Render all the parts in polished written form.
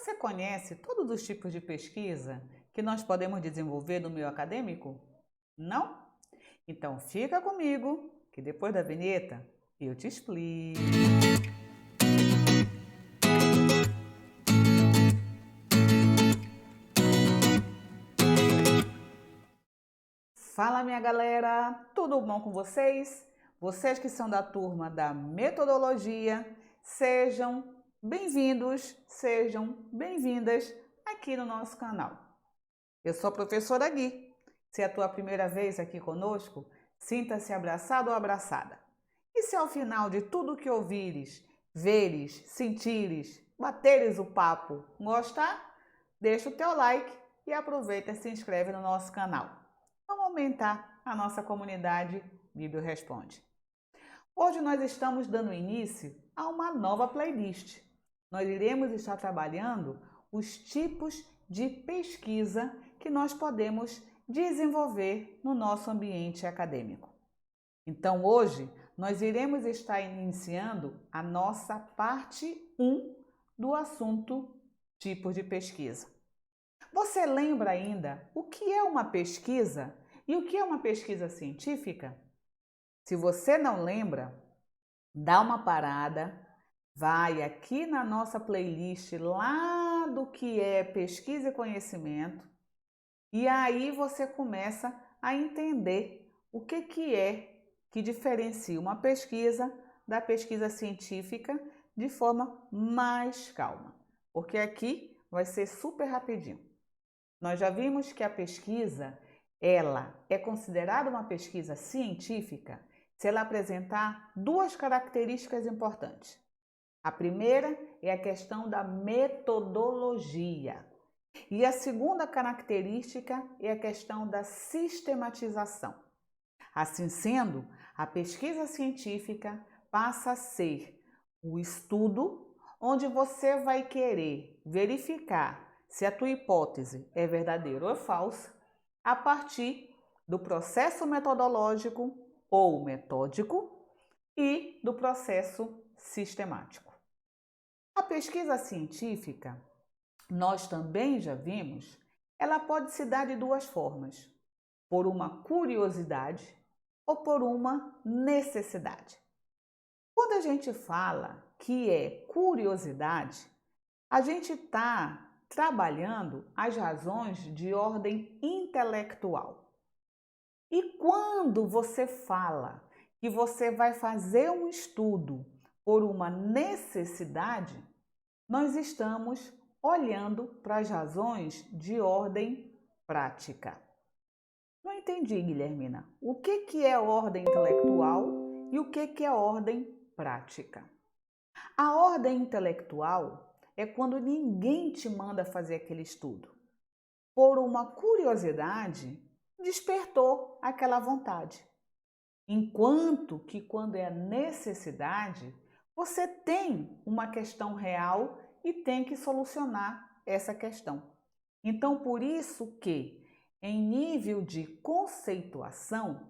Você conhece todos os tipos de pesquisa que nós podemos desenvolver no meio acadêmico? Não? Então fica comigo que depois da vinheta eu te explico. Fala minha galera, tudo bom com vocês? Vocês que são da turma da metodologia, sejam bem-vindos, sejam bem-vindas aqui no nosso canal. Eu sou a professora Gui. Se é a tua primeira vez aqui conosco, sinta-se abraçado ou abraçada. E se ao final de tudo que ouvires, veres, sentires, bateres o papo, gostar, deixa o teu like e aproveita e se inscreve no nosso canal. Vamos aumentar a nossa comunidade Bíblia Responde. Hoje nós estamos dando início a uma nova playlist. Nós iremos estar trabalhando os tipos de pesquisa que nós podemos desenvolver no nosso ambiente acadêmico. Então hoje nós iremos estar iniciando a nossa parte 1 do assunto tipos de pesquisa. Você lembra ainda o que é uma pesquisa e o que é uma pesquisa científica? Se você não lembra, dá uma parada, vai aqui na nossa playlist lá do que é pesquisa e conhecimento e aí você começa a entender o que é que diferencia uma pesquisa da pesquisa científica de forma mais calma, porque aqui vai ser super rapidinho. Nós já vimos que a pesquisa, ela é considerada uma pesquisa científica se ela apresentar duas características importantes. A primeira é a questão da metodologia. E a segunda característica é a questão da sistematização. Assim sendo, a pesquisa científica passa a ser o estudo onde você vai querer verificar se a tua hipótese é verdadeira ou é falsa a partir do processo metodológico ou metódico e do processo sistemático. A pesquisa científica, nós também já vimos, ela pode se dar de duas formas, por uma curiosidade ou por uma necessidade. Quando a gente fala que é curiosidade, a gente está trabalhando as razões de ordem intelectual. E quando você fala que você vai fazer um estudo por uma necessidade, nós estamos olhando para as razões de ordem prática. Não entendi, Guilhermina. O que é ordem intelectual e o que é ordem prática? A ordem intelectual é quando ninguém te manda fazer aquele estudo. Por uma curiosidade, despertou aquela vontade. Enquanto que quando é a necessidade, você tem uma questão real e tem que solucionar essa questão. Então, por isso que, em nível de conceituação,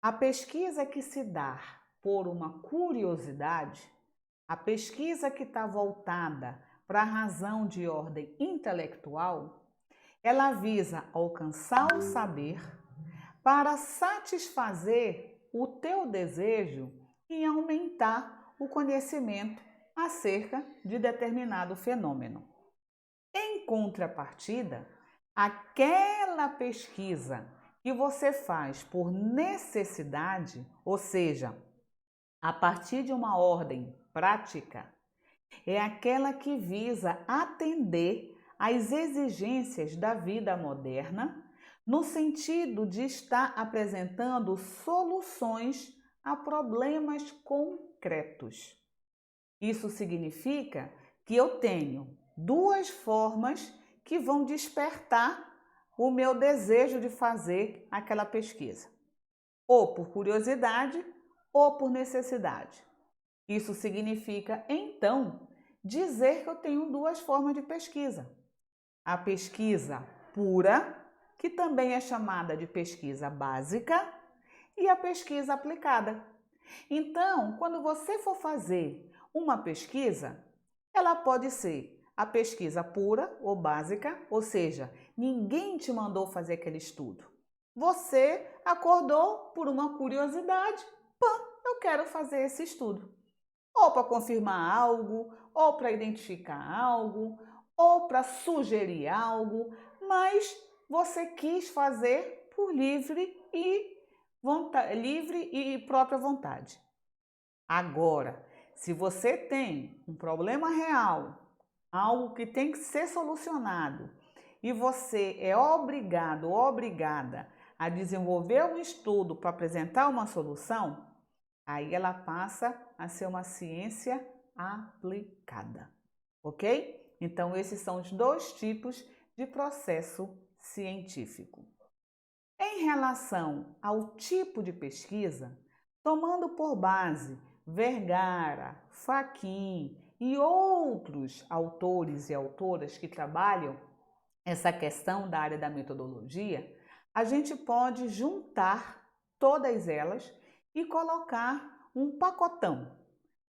a pesquisa que se dá por uma curiosidade, a pesquisa que está voltada para a razão de ordem intelectual, ela visa alcançar o saber para satisfazer o teu desejo em aumentar o conhecimento acerca de determinado fenômeno. Em contrapartida, aquela pesquisa que você faz por necessidade, ou seja, a partir de uma ordem prática, é aquela que visa atender às exigências da vida moderna, no sentido de estar apresentando soluções a problemas concretos. Isso significa que eu tenho duas formas que vão despertar o meu desejo de fazer aquela pesquisa, ou por curiosidade ou por necessidade. Isso significa, então, dizer que eu tenho duas formas de pesquisa. A pesquisa pura, que também é chamada de pesquisa básica, e a pesquisa aplicada. Então, quando você for fazer uma pesquisa, ela pode ser a pesquisa pura ou básica, ou seja, ninguém te mandou fazer aquele estudo. Você acordou por uma curiosidade, eu quero fazer esse estudo. Ou para confirmar algo, ou para identificar algo, ou para sugerir algo, mas você quis fazer por livre e própria vontade. Agora, se você tem um problema real, algo que tem que ser solucionado, e você é obrigado ou obrigada a desenvolver um estudo para apresentar uma solução, aí ela passa a ser uma ciência aplicada, ok? Então, esses são os dois tipos de processo científico. Em relação ao tipo de pesquisa, tomando por base Vergara, Fachin e outros autores e autoras que trabalham essa questão da área da metodologia, a gente pode juntar todas elas e colocar um pacotão.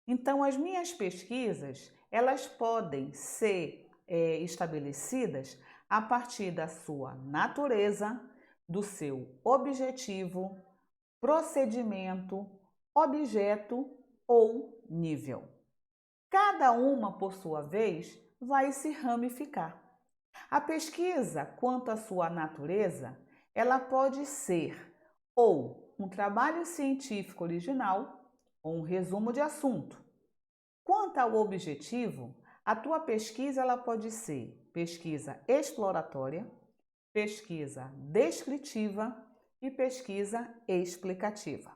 Então, as minhas pesquisas, elas podem ser estabelecidas a partir da sua natureza, do seu objetivo, procedimento, objeto ou nível. Cada uma, por sua vez, vai se ramificar. A pesquisa quanto à sua natureza, ela pode ser ou um trabalho científico original ou um resumo de assunto. Quanto ao objetivo, a tua pesquisa ela pode ser pesquisa exploratória, pesquisa descritiva e pesquisa explicativa.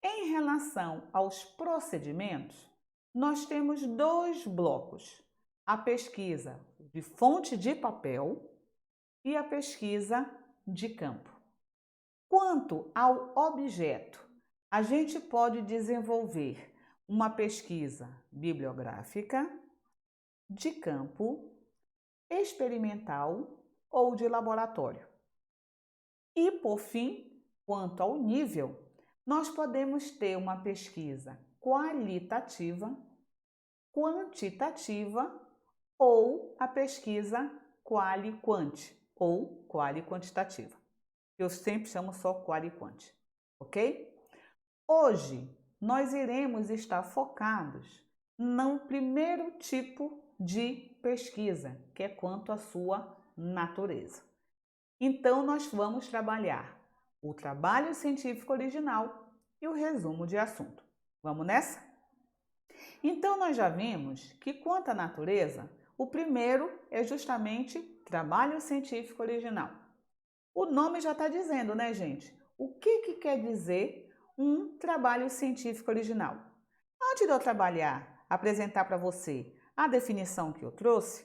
Em relação aos procedimentos, nós temos dois blocos: a pesquisa de fonte de papel e a pesquisa de campo. Quanto ao objeto, a gente pode desenvolver uma pesquisa bibliográfica, de campo, experimental ou de laboratório. E, por fim, quanto ao nível, nós podemos ter uma pesquisa qualitativa, quantitativa ou a pesquisa quali-quant ou quali-quantitativa. Eu sempre chamo só quali-quant, ok? Hoje, nós iremos estar focados no primeiro tipo de pesquisa, que é quanto à sua natureza. Então, nós vamos trabalhar o trabalho científico original e o resumo de assunto. Vamos nessa? Então, nós já vimos que, quanto à natureza, o primeiro é justamente trabalho científico original. O nome já está dizendo, né, gente? O que quer dizer um trabalho científico original? Antes de eu apresentar para você a definição que eu trouxe,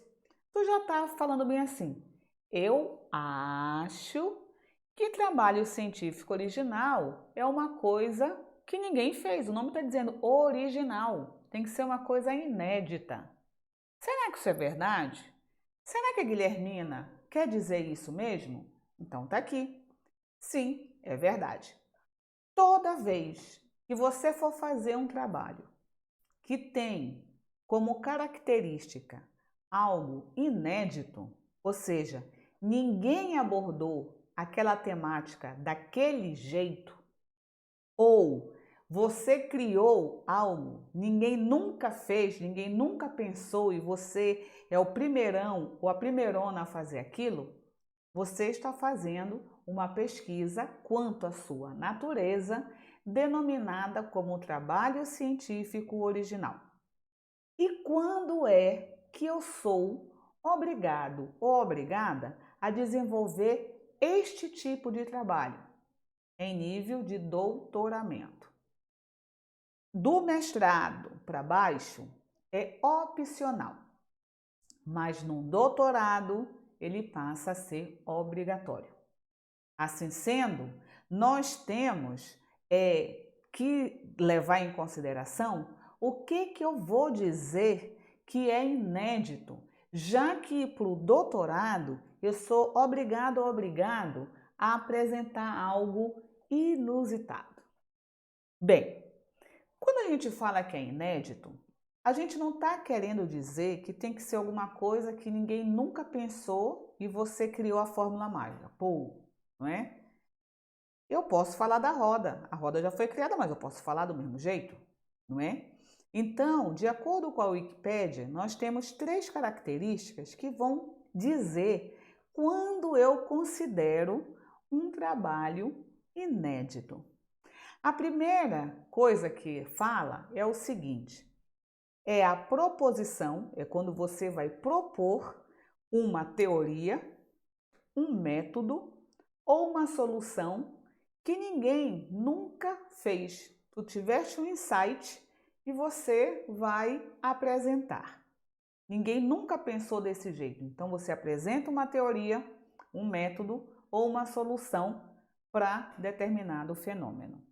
tu já está falando bem assim. Eu acho que trabalho científico original é uma coisa que ninguém fez. O nome está dizendo original. Tem que ser uma coisa inédita. Será que isso é verdade? Será que a Guilhermina quer dizer isso mesmo? Então tá aqui. Sim, é verdade. Toda vez que você for fazer um trabalho que tem como característica algo inédito, ou seja, ninguém abordou aquela temática daquele jeito, ou você criou algo, ninguém nunca fez, ninguém nunca pensou e você é o primeirão ou a primeirona a fazer aquilo, você está fazendo uma pesquisa quanto à sua natureza, denominada como trabalho científico original. E quando é que eu sou obrigado ou obrigada a desenvolver este tipo de trabalho? Em nível de doutoramento. Do mestrado para baixo é opcional, mas no doutorado ele passa a ser obrigatório. Assim sendo, nós temos que levar em consideração o que eu vou dizer que é inédito, já que para o doutorado eu sou obrigado ou obrigado a apresentar algo inusitado. Bem, quando a gente fala que é inédito, A gente não está querendo dizer que tem que ser alguma coisa que ninguém nunca pensou e você criou a fórmula mágica. Pô, não é? Eu posso falar da roda. A roda já foi criada, mas eu posso falar do mesmo jeito, não é? Então, de acordo com a Wikipédia, nós temos 3 características que vão dizer quando eu considero um trabalho inédito. A primeira coisa que fala é o seguinte: é a proposição, é quando você vai propor uma teoria, um método ou uma solução que ninguém nunca fez. Tu tiveste um insight e você vai apresentar. Ninguém nunca pensou desse jeito. Então você apresenta uma teoria, um método ou uma solução para determinado fenômeno.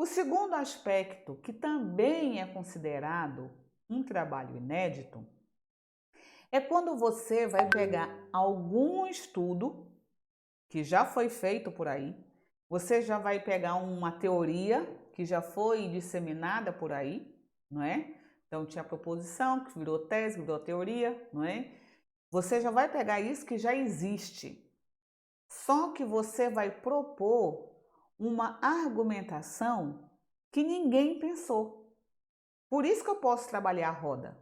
O segundo aspecto, que também é considerado um trabalho inédito, é quando você vai pegar algum estudo que já foi feito por aí, você já vai pegar uma teoria que já foi disseminada por aí, não é? Então tinha a proposição, que virou tese, virou teoria, não é? Você já vai pegar isso que já existe. Só que você vai propor uma argumentação que ninguém pensou. Por isso que eu posso trabalhar a roda.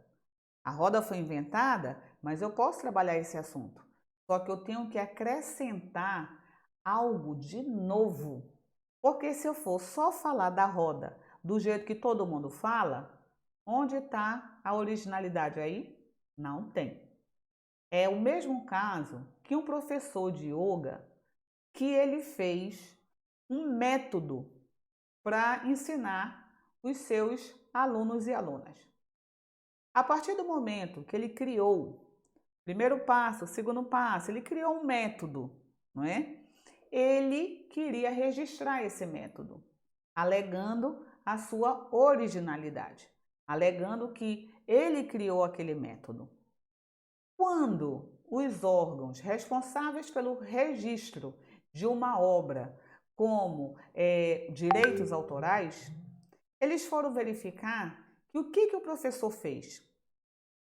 A roda foi inventada, mas eu posso trabalhar esse assunto. Só que eu tenho que acrescentar algo de novo. Porque se eu for só falar da roda do jeito que todo mundo fala, onde está a originalidade aí? Não tem. É o mesmo caso que um professor de yoga que ele fez um método para ensinar os seus alunos e alunas. A partir do momento que ele criou primeiro passo, segundo passo, ele criou um método, não é? Ele queria registrar esse método, alegando a sua originalidade, alegando que ele criou aquele método. Quando os órgãos responsáveis pelo registro de uma obra, como direitos autorais, eles foram verificar que o que o professor fez?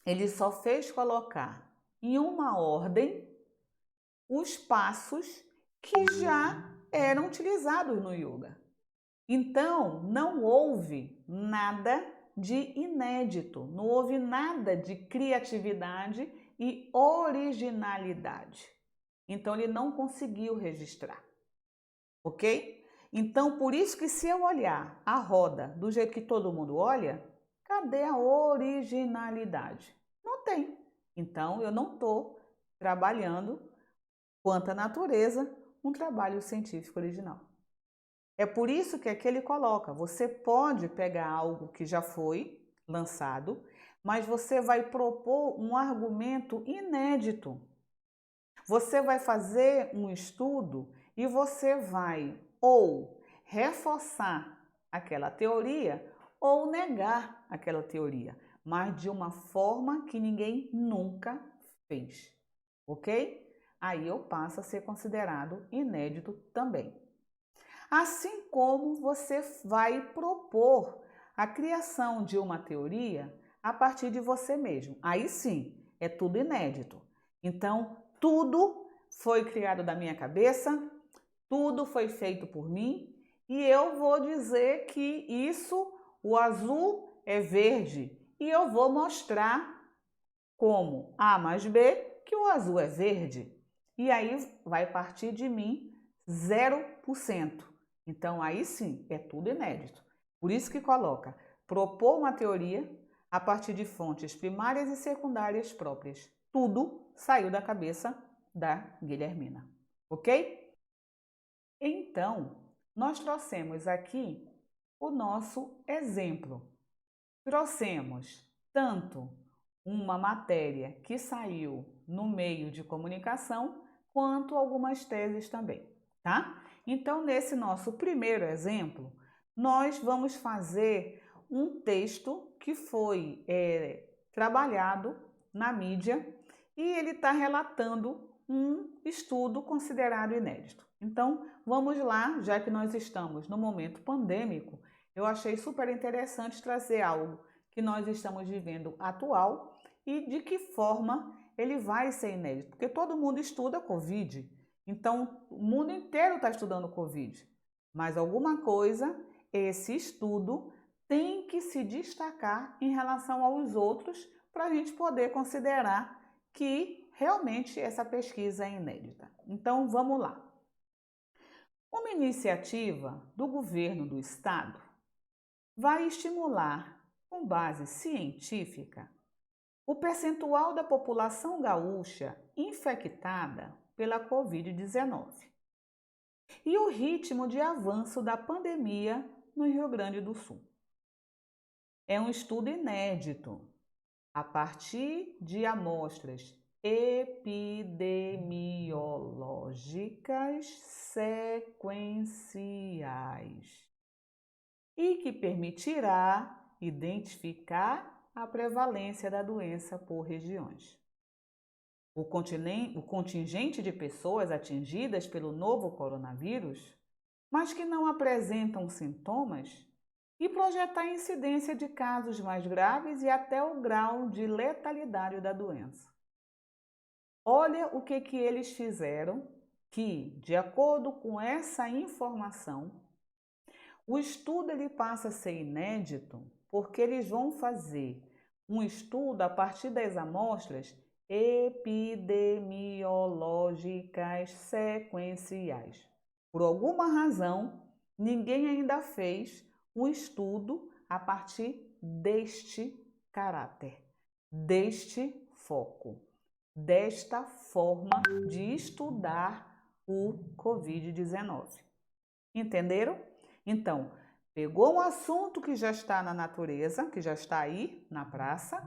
Ele só fez colocar em uma ordem os passos que já eram utilizados no yoga. Então, não houve nada de inédito, não houve nada de criatividade e originalidade. Então, ele não conseguiu registrar, ok? Então, por isso que se eu olhar a roda do jeito que todo mundo olha, cadê a originalidade? Não tem. Então, eu não estou trabalhando, quanto à natureza, um trabalho científico original. É por isso que aqui ele coloca, você pode pegar algo que já foi lançado, mas você vai propor um argumento inédito. Você vai fazer um estudo e você vai ou reforçar aquela teoria ou negar aquela teoria, mas de uma forma que ninguém nunca fez, ok? Aí eu passo a ser considerado inédito também. Assim como você vai propor a criação de uma teoria a partir de você mesmo. Aí sim, é tudo inédito. Então, tudo foi criado da minha cabeça, tudo foi feito por mim e eu vou dizer que isso, o azul é verde e eu vou mostrar como A mais B que o azul é verde. E aí vai partir de mim 0%. Então aí sim, é tudo inédito. Por isso que coloca propor uma teoria a partir de fontes primárias e secundárias próprias. Tudo saiu da cabeça da Guilhermina, ok? Então, nós trouxemos aqui o nosso exemplo. Trouxemos tanto uma matéria que saiu no meio de comunicação, quanto algumas teses também, tá? Então, nesse nosso primeiro exemplo, nós vamos fazer um texto que foi trabalhado na mídia e ele está relatando um estudo considerado inédito. Então, vamos lá, já que nós estamos no momento pandêmico, eu achei super interessante trazer algo que nós estamos vivendo atual e de que forma ele vai ser inédito, porque todo mundo estuda Covid, então o mundo inteiro está estudando Covid, mas alguma coisa, esse estudo tem que se destacar em relação aos outros para a gente poder considerar que realmente essa pesquisa é inédita. Então vamos lá. Uma iniciativa do governo do estado vai estimular, com base científica, o percentual da população gaúcha infectada pela Covid-19 e o ritmo de avanço da pandemia no Rio Grande do Sul. É um estudo inédito, a partir de amostras epidemiológicas sequenciais e que permitirá identificar a prevalência da doença por regiões. O contingente de pessoas atingidas pelo novo coronavírus, mas que não apresentam sintomas, e projetar a incidência de casos mais graves e até o grau de letalidade da doença. Olha o que eles fizeram, que, de acordo com essa informação, o estudo ele passa a ser inédito porque eles vão fazer um estudo a partir das amostras epidemiológicas sequenciais. Por alguma razão, ninguém ainda fez um estudo a partir deste caráter, deste foco, desta forma de estudar o Covid-19. Entenderam? Então, pegou um assunto que já está na natureza, que já está aí na praça,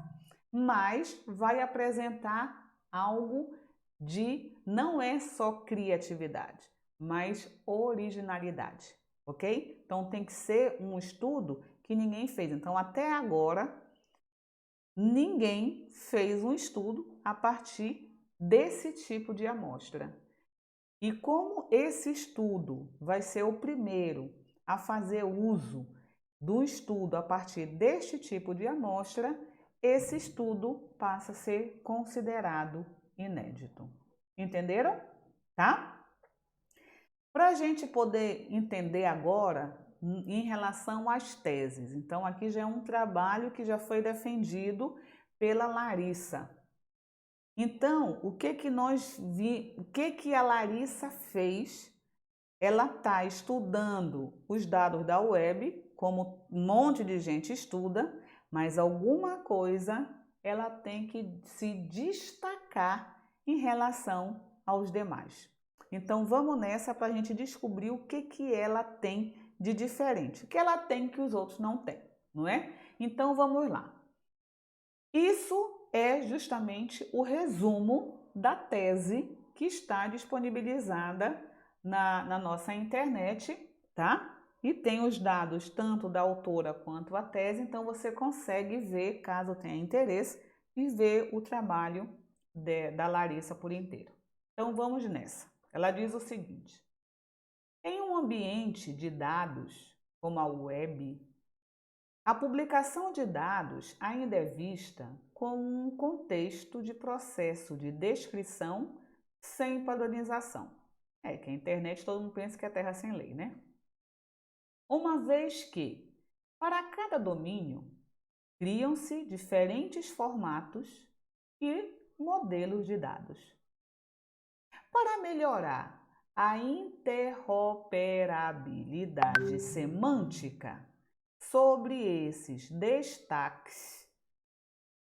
mas vai apresentar algo de não é só criatividade, mas originalidade, ok? Então tem que ser um estudo que ninguém fez. Então até agora ninguém fez um estudo a partir desse tipo de amostra. E como esse estudo vai ser o primeiro a fazer uso do estudo a partir deste tipo de amostra, esse estudo passa a ser considerado inédito. Entenderam? Tá? Para a gente poder entender agora em relação às teses. Então, aqui já é um trabalho que já foi defendido pela Larissa. Então, o que a Larissa fez? Ela está estudando os dados da web, como um monte de gente estuda, mas alguma coisa ela tem que se destacar em relação aos demais. Então vamos nessa para a gente descobrir o que ela tem de diferente, o que ela tem que os outros não têm, não é? Então vamos lá. Isso é justamente o resumo da tese que está disponibilizada na nossa internet, tá? E tem os dados tanto da autora quanto a tese, então você consegue ver, caso tenha interesse, e ver o trabalho da Larissa por inteiro. Então vamos nessa. Ela diz o seguinte: em um ambiente de dados como a web, a publicação de dados ainda é vista como um contexto de processo de descrição sem padronização. É que a internet todo mundo pensa que é terra sem lei, né? Uma vez que, para cada domínio, criam-se diferentes formatos e modelos de dados. Para melhorar a interoperabilidade semântica sobre esses destaques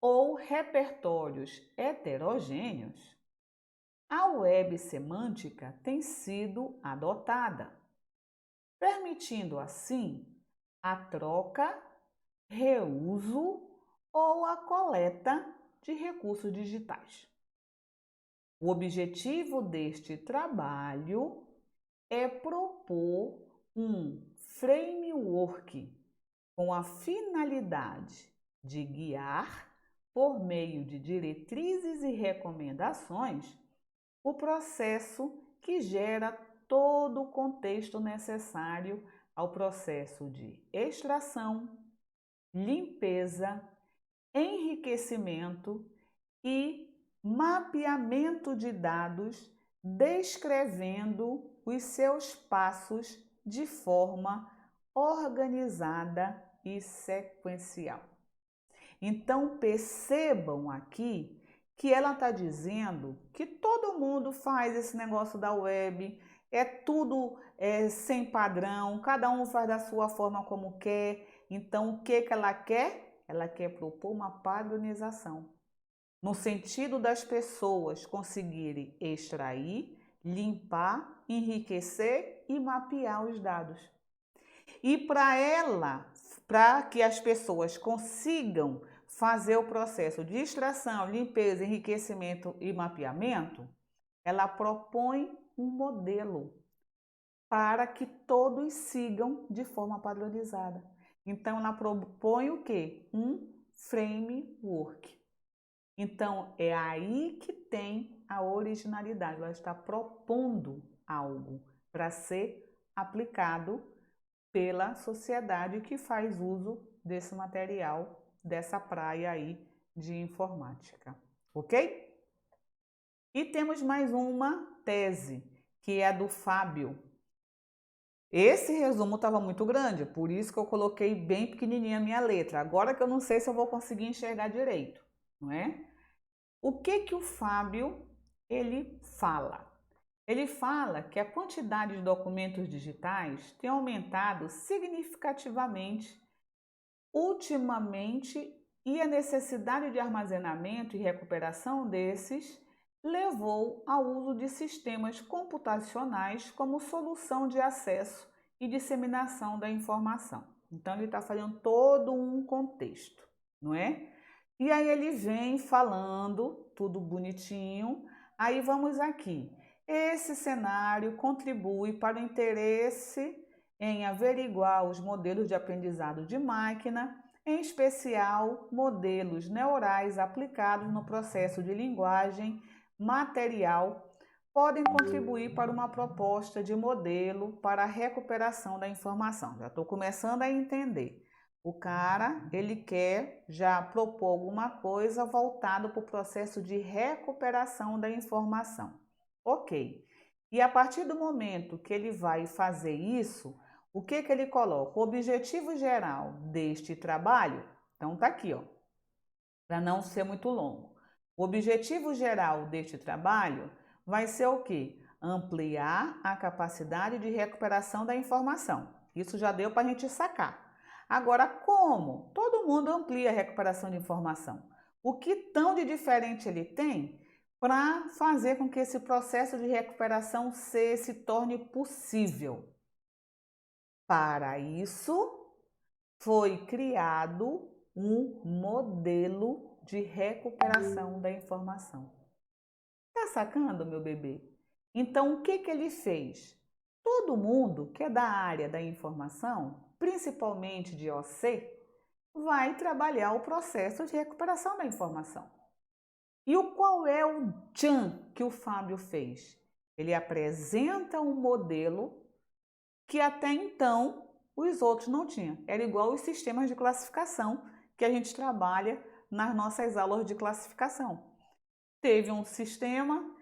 ou repertórios heterogêneos, a web semântica tem sido adotada, permitindo assim a troca, reuso ou a coleta de recursos digitais. O objetivo deste trabalho é propor um framework com a finalidade de guiar, por meio de diretrizes e recomendações, o processo que gera todo o contexto necessário ao processo de extração, limpeza, enriquecimento e mapeamento de dados, descrevendo os seus passos de forma organizada e sequencial. Então percebam aqui que ela está dizendo que todo mundo faz esse negócio da web, é tudo sem padrão, cada um faz da sua forma como quer. Então o que ela quer? Ela quer propor uma padronização, no sentido das pessoas conseguirem extrair, limpar, enriquecer e mapear os dados. E para que as pessoas consigam fazer o processo de extração, limpeza, enriquecimento e mapeamento, ela propõe um modelo para que todos sigam de forma padronizada. Então, ela propõe o quê? Um framework. Então, é aí que tem a originalidade. Ela está propondo algo para ser aplicado pela sociedade que faz uso desse material, dessa praia aí de informática, ok? E temos mais uma tese, que é a do Fábio. Esse resumo estava muito grande, por isso que eu coloquei bem pequenininha a minha letra. Agora que eu não sei se eu vou conseguir enxergar direito, não é? O que o Fábio ele fala? Ele fala que a quantidade de documentos digitais tem aumentado significativamente ultimamente e a necessidade de armazenamento e recuperação desses levou ao uso de sistemas computacionais como solução de acesso e disseminação da informação. Então, ele está fazendo todo um contexto, não é? E aí ele vem falando tudo bonitinho. Aí vamos aqui. Esse cenário contribui para o interesse em averiguar os modelos de aprendizado de máquina, em especial modelos neurais aplicados no processo de linguagem material, podem contribuir para uma proposta de modelo para a recuperação da informação. Já estou começando a entender. O cara, ele quer já propor alguma coisa voltado para o processo de recuperação da informação. Ok. E a partir do momento que ele vai fazer isso, o que ele coloca? O objetivo geral deste trabalho, então tá aqui, ó, para não ser muito longo. O objetivo geral deste trabalho vai ser o quê? Ampliar a capacidade de recuperação da informação. Isso já deu para a gente sacar. Agora, como? Todo mundo amplia a recuperação de informação. O que tão de diferente ele tem para fazer com que esse processo de recuperação se torne possível? Para isso, foi criado um modelo de recuperação da informação. Tá sacando, meu bebê? Então, o que ele fez? Todo mundo que é da área da informação, principalmente de OC, vai trabalhar o processo de recuperação da informação. E qual é o tchan que o Fábio fez? Ele apresenta um modelo que até então os outros não tinham. Era igual os sistemas de classificação que a gente trabalha nas nossas aulas de classificação. Teve um sistema,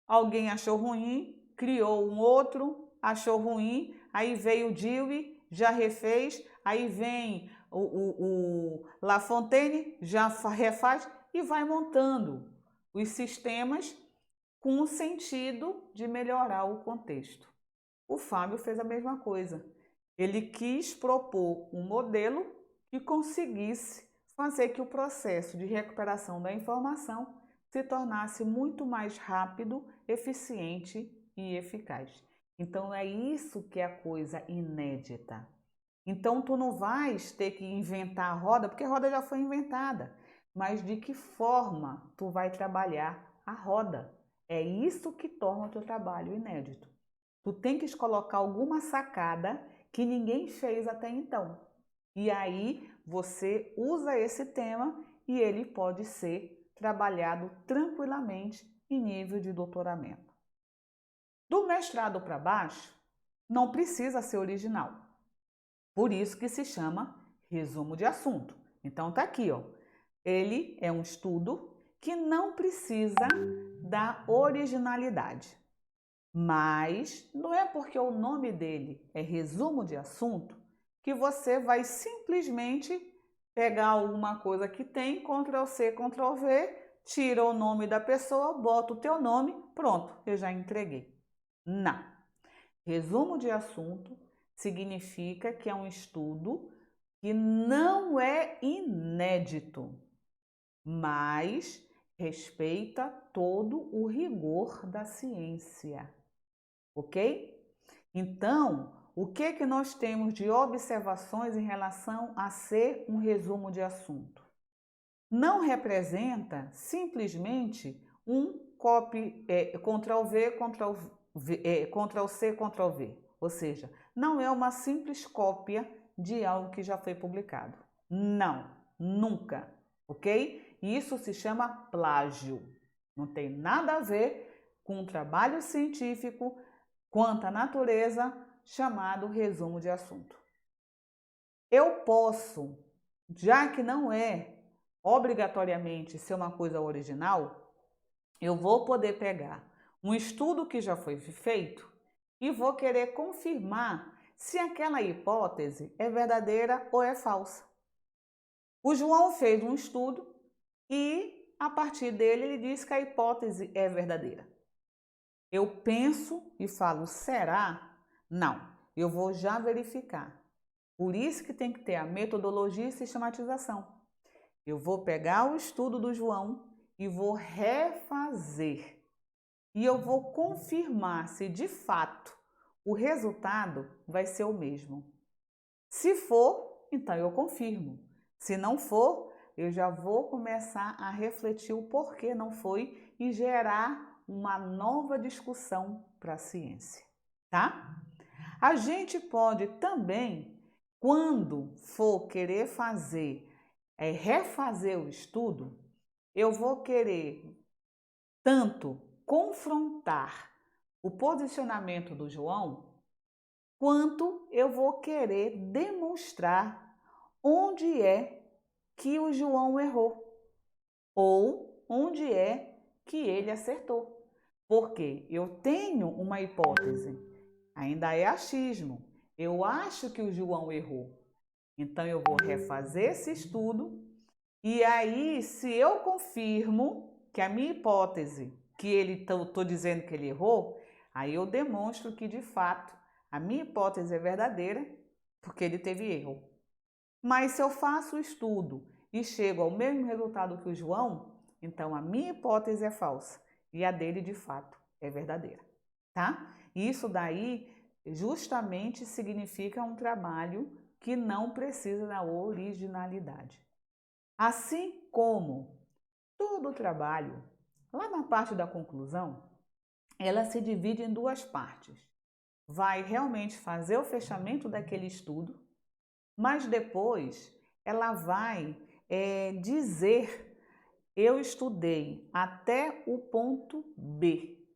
alguém achou ruim, criou um outro, achou ruim, aí veio o Dewey, já refez, aí vem o Lafontaine, já refaz e vai montando os sistemas com o sentido de melhorar o contexto. O Fábio fez a mesma coisa. Ele quis propor um modelo que conseguisse fazer que o processo de recuperação da informação se tornasse muito mais rápido, eficiente e eficaz. Então é isso que é a coisa inédita. Então tu não vais ter que inventar a roda, porque a roda já foi inventada, mas de que forma tu vai trabalhar a roda? É isso que torna o teu trabalho inédito. Tu tem que colocar alguma sacada que ninguém fez até então. E aí você usa esse tema e ele pode ser trabalhado tranquilamente em nível de doutoramento. Do mestrado para baixo, não precisa ser original. Por isso que se chama resumo de assunto. Então tá aqui, ó. Ele é um estudo que não precisa da originalidade. Mas não é porque o nome dele é resumo de assunto que você vai simplesmente pegar alguma coisa que tem, Ctrl+C, Ctrl+V, tira o nome da pessoa, bota o teu nome, pronto, eu já entreguei. Não. Resumo de assunto significa que é um estudo que não é inédito, mas respeita todo o rigor da ciência, ok? Então, o que nós temos de observações em relação a ser um resumo de assunto? Não representa simplesmente um Ctrl+V, Ctrl+C, Ctrl+V. Ou seja, não é uma simples cópia de algo que já foi publicado. Não, nunca, ok? Isso se chama plágio. Não tem nada a ver com um trabalho científico quanto à natureza chamado resumo de assunto. Eu posso, já que não é obrigatoriamente ser uma coisa original, eu vou poder pegar um estudo que já foi feito e vou querer confirmar se aquela hipótese é verdadeira ou é falsa. O João fez um estudo e, a partir dele, ele diz que a hipótese é verdadeira. Eu penso e falo, será? Não, eu vou já verificar. Por isso que tem que ter a metodologia e sistematização. Eu vou pegar o estudo do João e vou refazer. E eu vou confirmar se de fato o resultado vai ser o mesmo. Se for, então eu confirmo. Se não for, eu já vou começar a refletir o porquê não foi e gerar uma nova discussão para a ciência, tá? A gente pode também, quando for querer refazer o estudo, eu vou querer tanto confrontar o posicionamento do João, quanto eu vou querer demonstrar onde é que o João errou ou onde é que ele acertou. Porque eu tenho uma hipótese, ainda é achismo. Eu acho que o João errou. Então eu vou refazer esse estudo e aí, se eu confirmo que a minha hipótese, que ele estou dizendo que ele errou, aí eu demonstro que de fato a minha hipótese é verdadeira, porque ele teve erro. Mas se eu faço o estudo e chego ao mesmo resultado que o João, então a minha hipótese é falsa e a dele de fato é verdadeira, tá? Isso daí justamente significa um trabalho que não precisa da originalidade. Assim como todo o trabalho, lá na parte da conclusão, ela se divide em duas partes. Vai realmente fazer o fechamento daquele estudo, mas depois ela vai dizer: eu estudei até o ponto B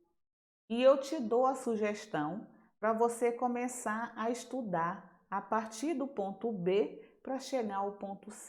e eu te dou a sugestão para você começar a estudar a partir do ponto B para chegar ao ponto C.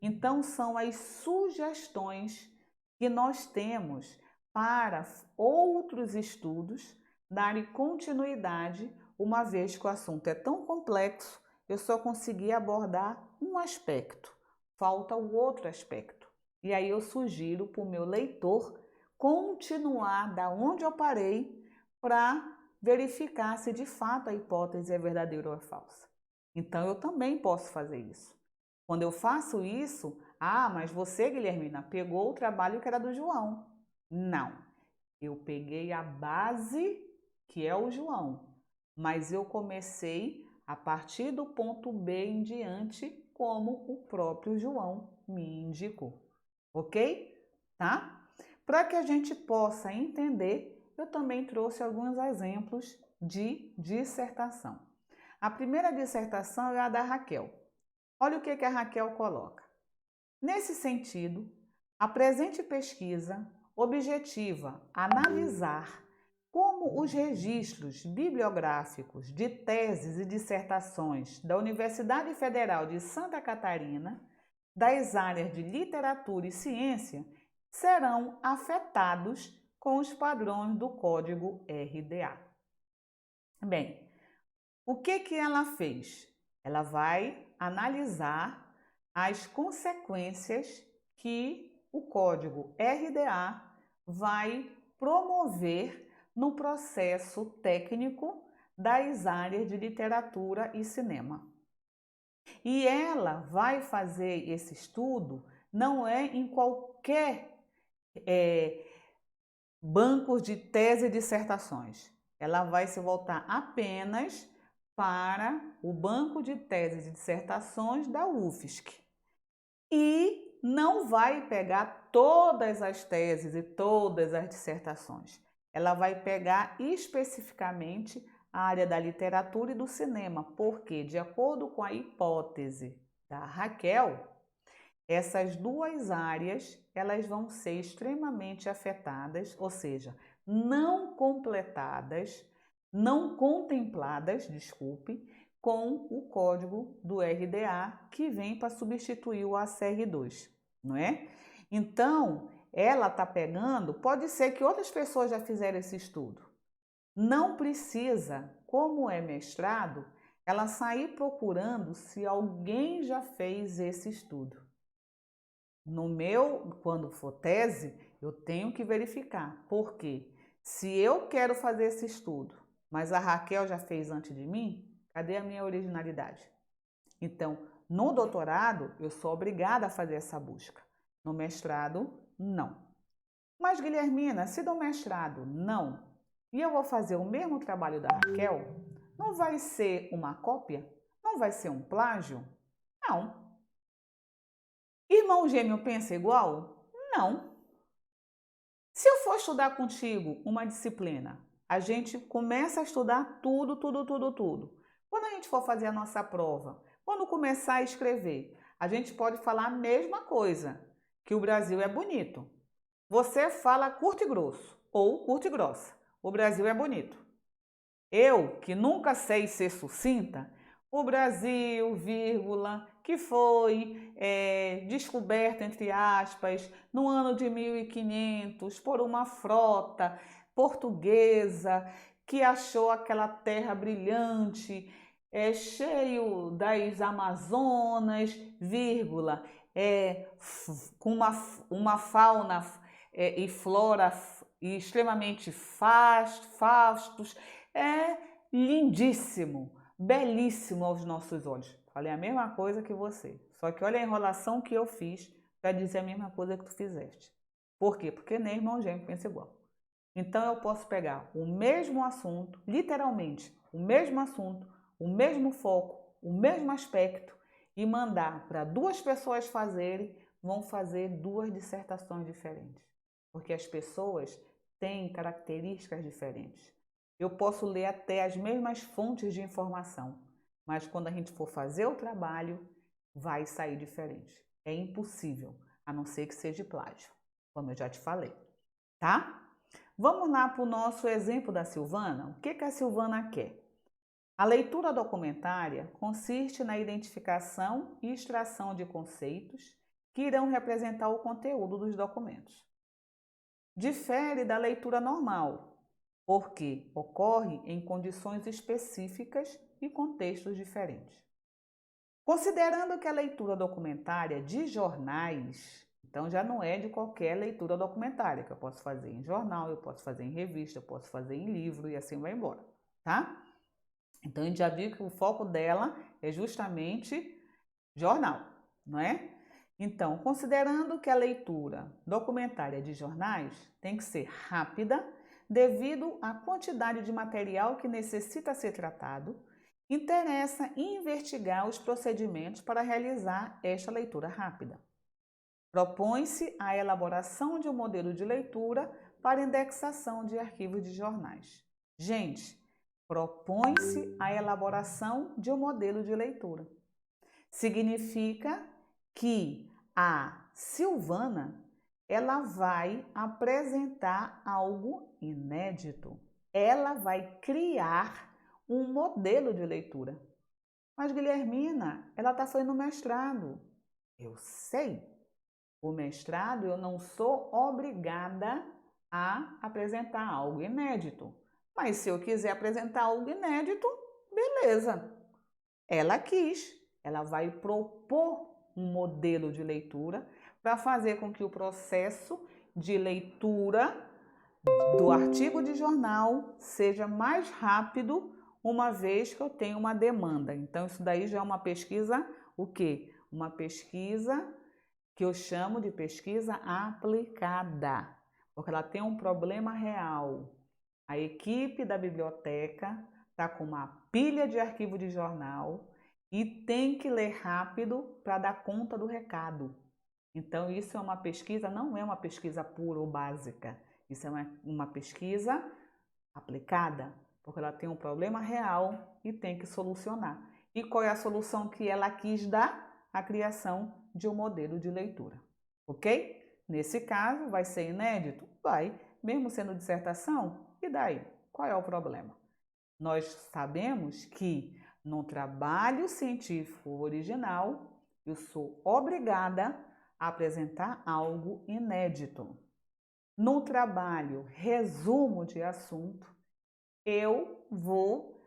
Então, são as sugestões que nós temos para outros estudos darem continuidade, uma vez que o assunto é tão complexo, eu só consegui abordar um aspecto, falta o outro aspecto. E aí eu sugiro para o meu leitor continuar da onde eu parei para verificar se de fato a hipótese é verdadeira ou é falsa. Então, eu também posso fazer isso. Quando eu faço isso, mas você, Guilhermina, pegou o trabalho que era do João. Não, eu peguei a base que é o João, mas eu comecei a partir do ponto B em diante, como o próprio João me indicou, ok? Tá? Para que a gente possa entender, eu também trouxe alguns exemplos de dissertação. A primeira dissertação é a da Raquel. Olha o que a Raquel coloca. Nesse sentido, a presente pesquisa objetiva analisar como os registros bibliográficos de teses e dissertações da Universidade Federal de Santa Catarina, das áreas de literatura e ciência, serão afetados com os padrões do Código RDA. Bem, o que ela fez? Ela vai analisar as consequências que o Código RDA vai promover no processo técnico das áreas de literatura e cinema. E ela vai fazer esse estudo não é em qualquer banco de tese e dissertações. Ela vai se voltar apenas para o banco de teses e dissertações da UFSC. E não vai pegar todas as teses e todas as dissertações. Ela vai pegar especificamente a área da literatura e do cinema, porque, de acordo com a hipótese da Raquel, essas duas áreas elas vão ser extremamente afetadas, ou seja, não completadas, não contempladas, desculpe, com o código do RDA que vem para substituir o ACR2, não é? Então, ela está pegando, pode ser que outras pessoas já fizeram esse estudo. Não precisa, como é mestrado, ela sair procurando se alguém já fez esse estudo. No meu, quando for tese, eu tenho que verificar. Por quê? Se eu quero fazer esse estudo, mas a Raquel já fez antes de mim, cadê a minha originalidade? Então, no doutorado, eu sou obrigada a fazer essa busca. No mestrado, não. Mas, Guilhermina, se do mestrado, não, e eu vou fazer o mesmo trabalho da Raquel, não vai ser uma cópia? Não vai ser um plágio? Não. Irmão gêmeo pensa igual? Não. Se eu for estudar contigo uma disciplina, a gente começa a estudar tudo. Quando a gente for fazer a nossa prova, quando começar a escrever, a gente pode falar a mesma coisa, que o Brasil é bonito. Você fala curto e grosso ou curto e grossa. O Brasil é bonito. Eu, que nunca sei ser sucinta, o Brasil, vírgula, que foi descoberto, entre aspas, no ano de 1500 por uma frota portuguesa que achou aquela terra brilhante, cheio das Amazonas, vírgula, com uma fauna e flora extremamente fastos, é lindíssimo, belíssimo aos nossos olhos. Falei a mesma coisa que você, só que olha a enrolação que eu fiz para dizer a mesma coisa que tu fizeste. Por quê? Porque nem irmão gêmeo pensa igual. Então eu posso pegar o mesmo assunto, literalmente, o mesmo assunto, o mesmo foco, o mesmo aspecto e mandar para duas pessoas fazerem, vão fazer duas dissertações diferentes. Porque as pessoas têm características diferentes. Eu posso ler até as mesmas fontes de informação, mas quando a gente for fazer o trabalho, vai sair diferente. É impossível, a não ser que seja plágio, como eu já te falei, tá? Vamos lá para o nosso exemplo da Silvana. O que a Silvana quer? A leitura documentária consiste na identificação e extração de conceitos que irão representar o conteúdo dos documentos. Difere da leitura normal, porque ocorre em condições específicas e contextos diferentes. Considerando que a leitura documentária de jornais, então já não é de qualquer leitura documentária, que eu posso fazer em jornal, eu posso fazer em revista, eu posso fazer em livro e assim vai embora, tá? Então a gente já viu que o foco dela é justamente jornal, não é? Então, considerando que a leitura documentária de jornais tem que ser rápida, devido à quantidade de material que necessita ser tratado, interessa investigar os procedimentos para realizar esta leitura rápida. Propõe-se a elaboração de um modelo de leitura para indexação de arquivos de jornais. Gente, propõe-se a elaboração de um modelo de leitura. Significa que a Silvana ela vai apresentar algo inédito. ela vai criar um modelo de leitura. Mas, Guilhermina, ela está fazendo mestrado. Eu sei. O mestrado, eu não sou obrigada a apresentar algo inédito. Mas se eu quiser apresentar algo inédito, beleza. Ela quis. Ela vai propor um modelo de leitura para fazer com que o processo de leitura do artigo de jornal seja mais rápido, uma vez que eu tenho uma demanda. Então, isso daí já é uma pesquisa, o quê? Uma pesquisa que eu chamo de pesquisa aplicada, porque ela tem um problema real. A equipe da biblioteca está com uma pilha de arquivo de jornal e tem que ler rápido para dar conta do recado. Então, isso é uma pesquisa, não é uma pesquisa pura ou básica. Isso é uma pesquisa aplicada, porque ela tem um problema real e tem que solucionar. E qual é a solução que ela quis dar? A criação de um modelo de leitura, ok? Nesse caso, vai ser inédito? Vai, mesmo sendo dissertação, e daí? Qual é o problema? Nós sabemos que no trabalho científico original, eu sou obrigada a apresentar algo inédito. No trabalho resumo de assunto, eu vou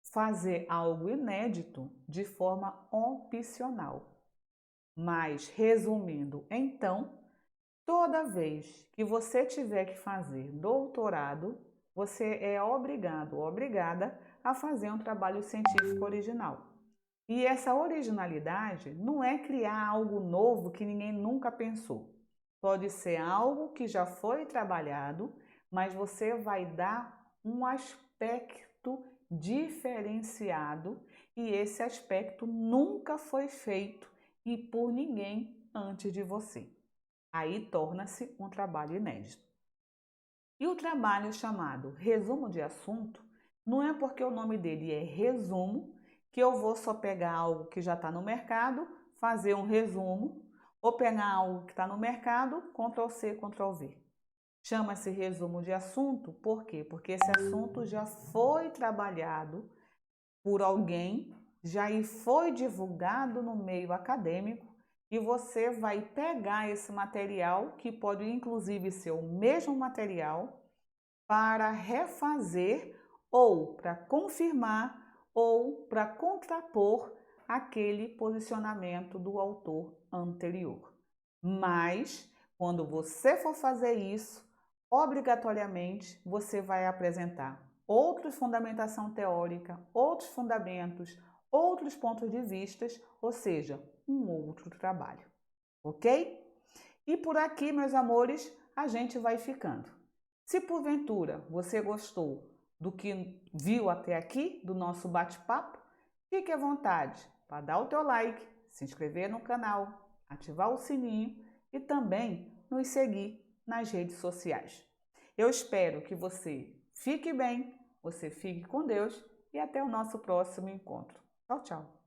fazer algo inédito de forma opcional. Mas, resumindo, então, toda vez que você tiver que fazer doutorado, você é obrigado ou obrigada a fazer um trabalho científico original. E essa originalidade não é criar algo novo que ninguém nunca pensou. Pode ser algo que já foi trabalhado, mas você vai dar um aspecto diferenciado e esse aspecto nunca foi feito e por ninguém antes de você. Aí torna-se um trabalho inédito. E o trabalho chamado resumo de assunto, não é porque o nome dele é resumo que eu vou só pegar algo que já está no mercado, fazer um resumo, ou pegar algo que está no mercado, Ctrl+C, Ctrl+V. Chama-se resumo de assunto, por quê? Porque esse assunto já foi trabalhado por alguém, já foi divulgado no meio acadêmico, e você vai pegar esse material, que pode inclusive ser o mesmo material, para refazer ou para confirmar ou para contrapor aquele posicionamento do autor anterior. Mas, quando você for fazer isso, obrigatoriamente você vai apresentar outra fundamentação teórica, outros fundamentos, outros pontos de vistas, ou seja, um outro trabalho, ok? E por aqui, meus amores, a gente vai ficando. Se porventura você gostou do que viu até aqui, do nosso bate-papo, fique à vontade para dar o teu like, se inscrever no canal, ativar o sininho e também nos seguir nas redes sociais. Eu espero que você fique bem, você fique com Deus e até o nosso próximo encontro. Tchau, tchau!